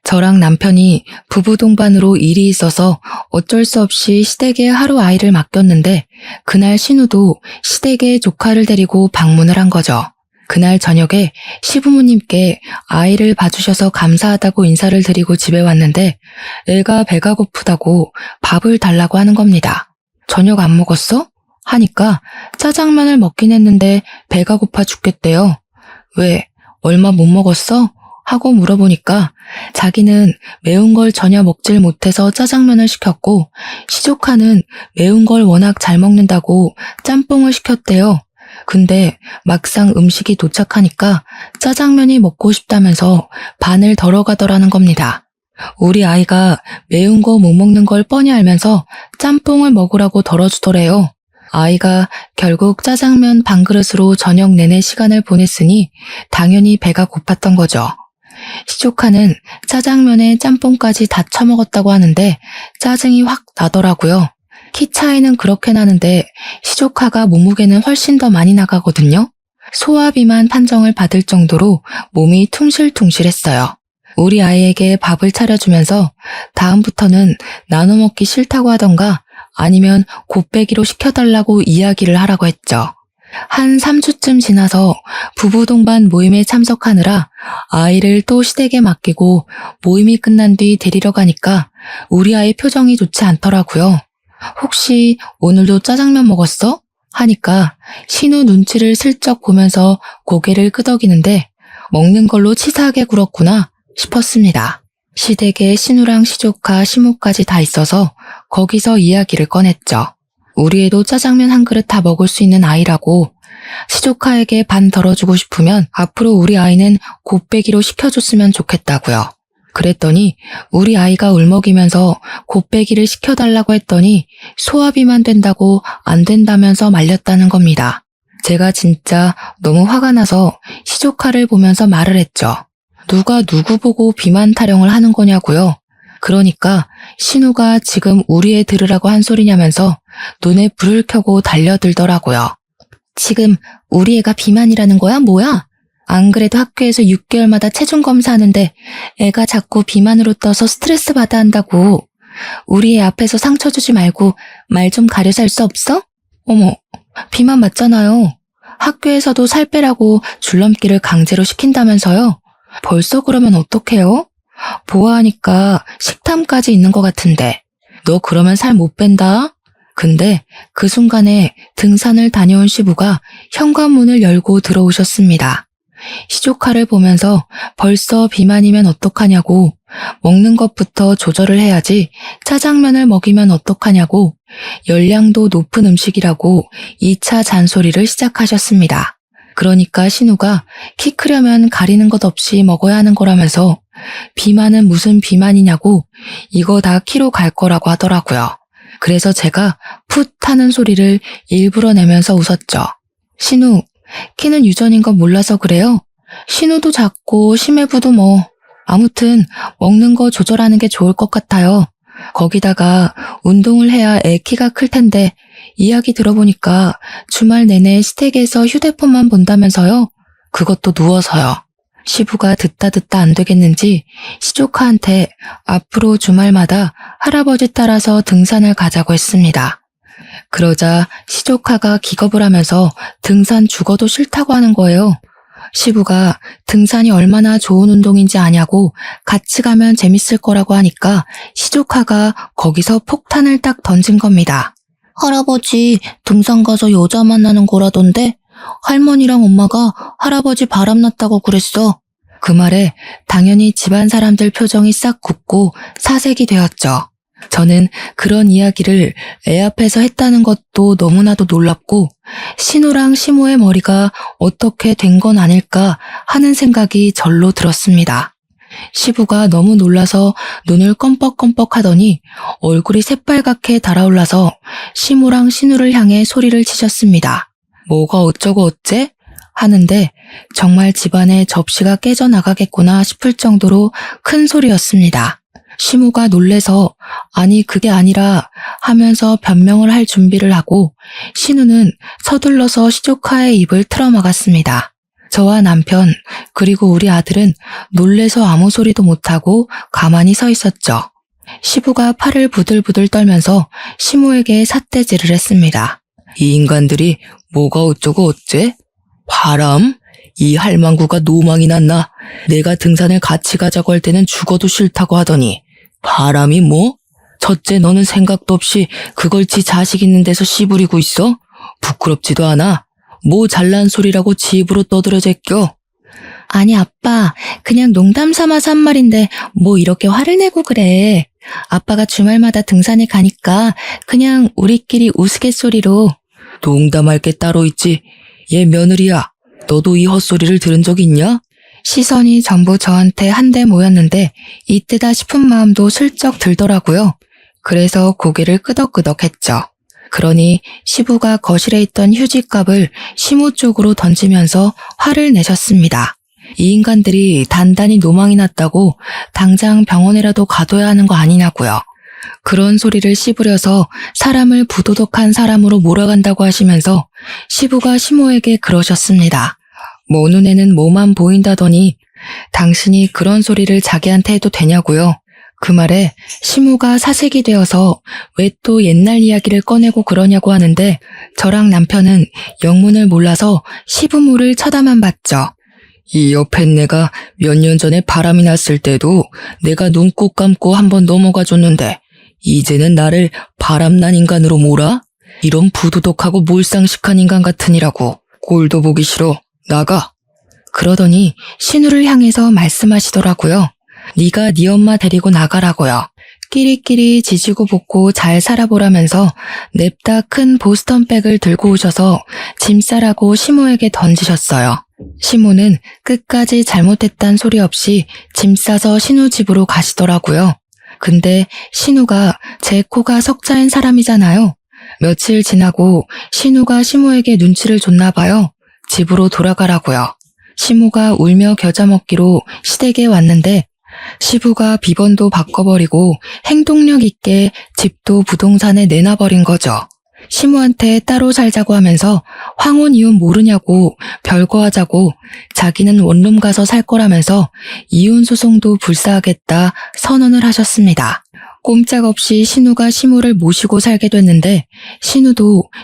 저랑 남편이 부부 동반으로 일이 있어서 어쩔 수 없이 시댁에 하루 아이를 맡겼는데 그날 신우도 시댁에 조카를 데리고 방문을 한 거죠. 그날 저녁에 시부모님께 아이를 봐주셔서 감사하다고 인사를 드리고 집에 왔는데 애가 배가 고프다고 밥을 달라고 하는 겁니다. 저녁 안 먹었어? 하니까 짜장면을 먹긴 했는데 배가 고파 죽겠대요. 왜? 얼마 못 먹었어? 하고 물어보니까 자기는 매운 걸 전혀 먹질 못해서 짜장면을 시켰고 시조카는 매운 걸 워낙 잘 먹는다고 짬뽕을 시켰대요. 근데 막상 음식이 도착하니까 짜장면이 먹고 싶다면서 반을 덜어 가더라는 겁니다. 우리 아이가 매운 거 못 먹는 걸 뻔히 알면서 짬뽕을 먹으라고 덜어주더래요. 아이가 결국 짜장면 반 그릇으로 저녁 내내 시간을 보냈으니 당연히 배가 고팠던 거죠. 시조카는 짜장면에 짬뽕까지 다 처먹었다고 하는데 짜증이 확 나더라고요. 키 차이는 그렇게 나는데 시조카가 몸무게는 훨씬 더 많이 나가거든요. 소화비만 판정을 받을 정도로 몸이 퉁실퉁실했어요. 우리 아이에게 밥을 차려주면서 다음부터는 나눠 먹기 싫다고 하던가 아니면 곱빼기로 시켜달라고 이야기를 하라고 했죠. 한 3주쯤 지나서 부부 동반 모임에 참석하느라 아이를 또 시댁에 맡기고 모임이 끝난 뒤 데리러 가니까 우리 아이 표정이 좋지 않더라고요. 혹시 오늘도 짜장면 먹었어? 하니까 신우 눈치를 슬쩍 보면서 고개를 끄덕이는데 먹는 걸로 치사하게 굴었구나 싶었습니다. 시댁에 신우랑 시조카, 시모까지 다 있어서 거기서 이야기를 꺼냈죠. 우리 애도 짜장면 한 그릇 다 먹을 수 있는 아이라고 시조카에게 반 덜어주고 싶으면 앞으로 우리 아이는 곱빼기로 시켜줬으면 좋겠다고요. 그랬더니 우리 아이가 울먹이면서 곱빼기를 시켜달라고 했더니 소화비만 된다고 안 된다면서 말렸다는 겁니다. 제가 진짜 너무 화가 나서 시조카를 보면서 말을 했죠. 누가 누구 보고 비만 타령을 하는 거냐고요. 그러니까 신우가 지금 우리 애 들으라고 한 소리냐면서 눈에 불을 켜고 달려들더라고요. 지금 우리 애가 비만이라는 거야? 뭐야? 안 그래도 학교에서 6개월마다 체중 검사하는데 애가 자꾸 비만으로 떠서 스트레스 받아 한다고. 우리 애 앞에서 상처 주지 말고 말 좀 가려서 할 수 없어? 어머, 비만 맞잖아요. 학교에서도 살 빼라고 줄넘기를 강제로 시킨다면서요? 벌써 그러면 어떡해요? 보아하니까 식탐까지 있는 것 같은데. 너 그러면 살 못 뺀다? 근데 그 순간에 등산을 다녀온 시부가 현관문을 열고 들어오셨습니다. 시조카를 보면서 벌써 비만이면 어떡하냐고, 먹는 것부터 조절을 해야지 짜장면을 먹이면 어떡하냐고, 열량도 높은 음식이라고 2차 잔소리를 시작하셨습니다. 그러니까 신우가 키 크려면 가리는 것 없이 먹어야 하는 거라면서 비만은 무슨 비만이냐고 이거 다 키로 갈 거라고 하더라고요. 그래서 제가 풋 하는 소리를 일부러 내면서 웃었죠. 신우, 키는 유전인 건 몰라서 그래요? 신우도 작고 심해부도 뭐 아무튼 먹는 거 조절하는 게 좋을 것 같아요. 거기다가 운동을 해야 애 키가 클 텐데 이야기 들어보니까 주말 내내 시댁에서 휴대폰만 본다면서요? 그것도 누워서요. 시부가 듣다 안 되겠는지 시조카한테 앞으로 주말마다 할아버지 따라서 등산을 가자고 했습니다. 그러자 시조카가 기겁을 하면서 등산 죽어도 싫다고 하는 거예요. 시부가 등산이 얼마나 좋은 운동인지 아냐고 같이 가면 재밌을 거라고 하니까 시조카가 거기서 폭탄을 딱 던진 겁니다. 할아버지, 등산 가서 여자 만나는 거라던데 할머니랑 엄마가 할아버지 바람났다고 그랬어. 그 말에 당연히 집안 사람들 표정이 싹 굳고 사색이 되었죠. 저는 그런 이야기를 애 앞에서 했다는 것도 너무나도 놀랍고 신우랑 시모의 머리가 어떻게 된 건 아닐까 하는 생각이 절로 들었습니다. 시부가 너무 놀라서 눈을 껌뻑껌뻑 하더니 얼굴이 새빨갛게 달아올라서 시모랑 신우를 향해 소리를 치셨습니다. 뭐가 어쩌고 어째? 하는데 정말 집안에 접시가 깨져나가겠구나 싶을 정도로 큰 소리였습니다. 시모가 놀래서 아니 그게 아니라 하면서 변명을 할 준비를 하고 신우는 서둘러서 시조카의 입을 틀어막았습니다. 저와 남편, 그리고 우리 아들은 놀래서 아무 소리도 못하고 가만히 서 있었죠. 시부가 팔을 부들부들 떨면서 시모에게 삿대질을 했습니다. 이 인간들이 뭐가 어쩌고 어째? 바람? 이 할망구가 노망이 났나? 내가 등산을 같이 가자고 할 때는 죽어도 싫다고 하더니 바람이 뭐? 첫째 너는 생각도 없이 그걸 지 자식 있는 데서 씨부리고 있어? 부끄럽지도 않아? 뭐 잘난 소리라고 지 입으로 떠들어 제껴? 아니 아빠, 그냥 농담 삼아서 한 말인데 뭐 이렇게 화를 내고 그래. 아빠가 주말마다 등산에 가니까 그냥 우리끼리 우스갯소리로. 농담할 게 따로 있지. 얘 며느리야. 너도 이 헛소리를 들은 적 있냐? 시선이 전부 저한테 한데 모였는데 이때다 싶은 마음도 슬쩍 들더라고요. 그래서 고개를 끄덕끄덕했죠. 그러니 시부가 거실에 있던 휴지값을 시모 쪽으로 던지면서 화를 내셨습니다. 이 인간들이 단단히 노망이 났다고 당장 병원에라도 가둬야 하는 거 아니냐고요. 그런 소리를 씹으려서 사람을 부도덕한 사람으로 몰아간다고 하시면서 시부가 시모에게 그러셨습니다. 뭐 눈에는 뭐만 보인다더니 당신이 그런 소리를 자기한테 해도 되냐고요. 그 말에 시모가 사색이 되어서 왜 또 옛날 이야기를 꺼내고 그러냐고 하는데 저랑 남편은 영문을 몰라서 시부모를 쳐다만 봤죠. 이 옆에 내가 몇 년 전에 바람이 났을 때도 내가 눈 꼭 감고 한번 넘어가 줬는데 이제는 나를 바람난 인간으로 몰아? 이런 부도덕하고 몰상식한 인간 같으니라고. 꼴도 보기 싫어. 나가. 그러더니 신우를 향해서 말씀하시더라고요. 네가 네 엄마 데리고 나가라고요. 끼리끼리 지지고 볶고 잘 살아보라면서 냅다 큰 보스턴백을 들고 오셔서 짐 싸라고 시모에게 던지셨어요. 시모는 끝까지 잘못했단 소리 없이 짐 싸서 신우 집으로 가시더라고요. 근데 신우가 제 코가 석자인 사람이잖아요. 며칠 지나고 신우가 시모에게 눈치를 줬나 봐요. 집으로 돌아가라고요. 시모가 울며 겨자 먹기로 시댁에 왔는데 시부가 비번도 바꿔버리고 행동력 있게 집도 부동산에 내놔버린 거죠. 시모한테 따로 살자고 하면서 황혼 이혼 모르냐고 별거하자고 자기는 원룸 가서 살 거라면서 이혼 소송도 불사하겠다 선언을 하셨습니다. 꼼짝없이 신우가 시모를 모시고 살게 됐는데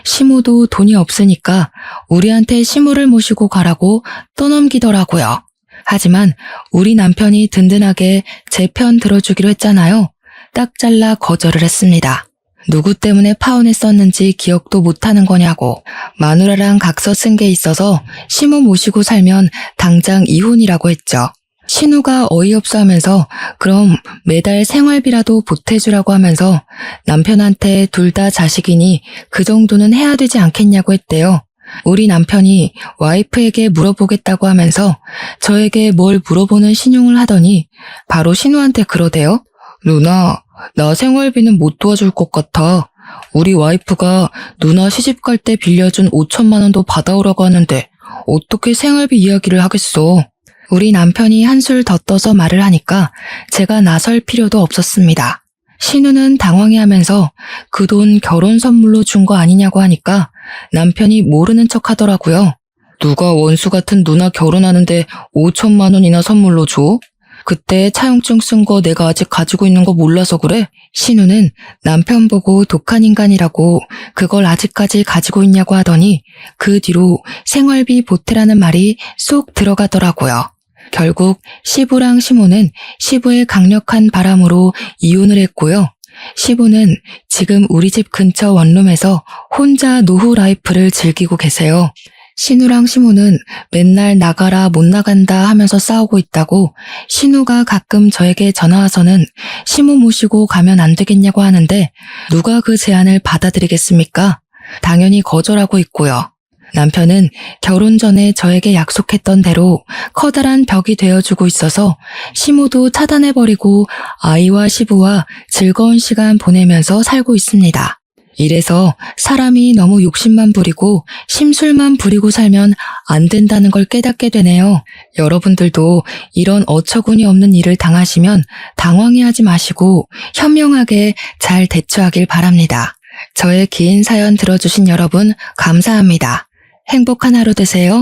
시모도 돈이 없으니까 우리한테 시모를 모시고 가라고 떠넘기더라고요. 하지만 우리 남편이 든든하게 제 편 들어주기로 했잖아요. 딱 잘라 거절을 했습니다. 누구 때문에 파혼했었는지 기억도 못하는 거냐고. 마누라랑 각서 쓴 게 있어서 시모 모시고 살면 당장 이혼이라고 했죠. 신우가 어이없어 하면서 그럼 매달 생활비라도 보태주라고 하면서 남편한테 둘 다 자식이니 그 정도는 해야 되지 않겠냐고 했대요. 우리 남편이 와이프에게 물어보겠다고 하면서 저에게 뭘 물어보는 신용을 하더니 바로 신우한테 그러대요. 누나, 나 생활비는 못 도와줄 것 같아. 우리 와이프가 누나 시집 갈 때 빌려준 5천만 원도 받아오라고 하는데 어떻게 생활비 이야기를 하겠어. 우리 남편이 한술 더 떠서 말을 하니까 제가 나설 필요도 없었습니다. 신우는 당황해하면서 그 돈 결혼 선물로 준 거 아니냐고 하니까 남편이 모르는 척 하더라고요. 누가 원수 같은 누나 결혼하는데 5천만 원이나 선물로 줘? 그때 차용증 쓴 거 내가 아직 가지고 있는 거 몰라서 그래? 신우는 남편 보고 독한 인간이라고 그걸 아직까지 가지고 있냐고 하더니 그 뒤로 생활비 보태라는 말이 쏙 들어가더라고요. 결국 시부랑 시모는 시부의 강력한 바람으로 이혼을 했고요. 시부는 지금 우리 집 근처 원룸에서 혼자 노후 라이프를 즐기고 계세요. 신우랑 시모는 맨날 나가라 못 나간다 하면서 싸우고 있다고 신우가 가끔 저에게 전화와서는 시모 모시고 가면 안 되겠냐고 하는데 누가 그 제안을 받아들이겠습니까? 당연히 거절하고 있고요. 남편은 결혼 전에 저에게 약속했던 대로 커다란 벽이 되어주고 있어서 시모도 차단해버리고 아이와 시부와 즐거운 시간 보내면서 살고 있습니다. 이래서 사람이 너무 욕심만 부리고 심술만 부리고 살면 안 된다는 걸 깨닫게 되네요. 여러분들도 이런 어처구니 없는 일을 당하시면 당황해하지 마시고 현명하게 잘 대처하길 바랍니다. 저의 긴 사연 들어주신 여러분 감사합니다. 행복한 하루 되세요.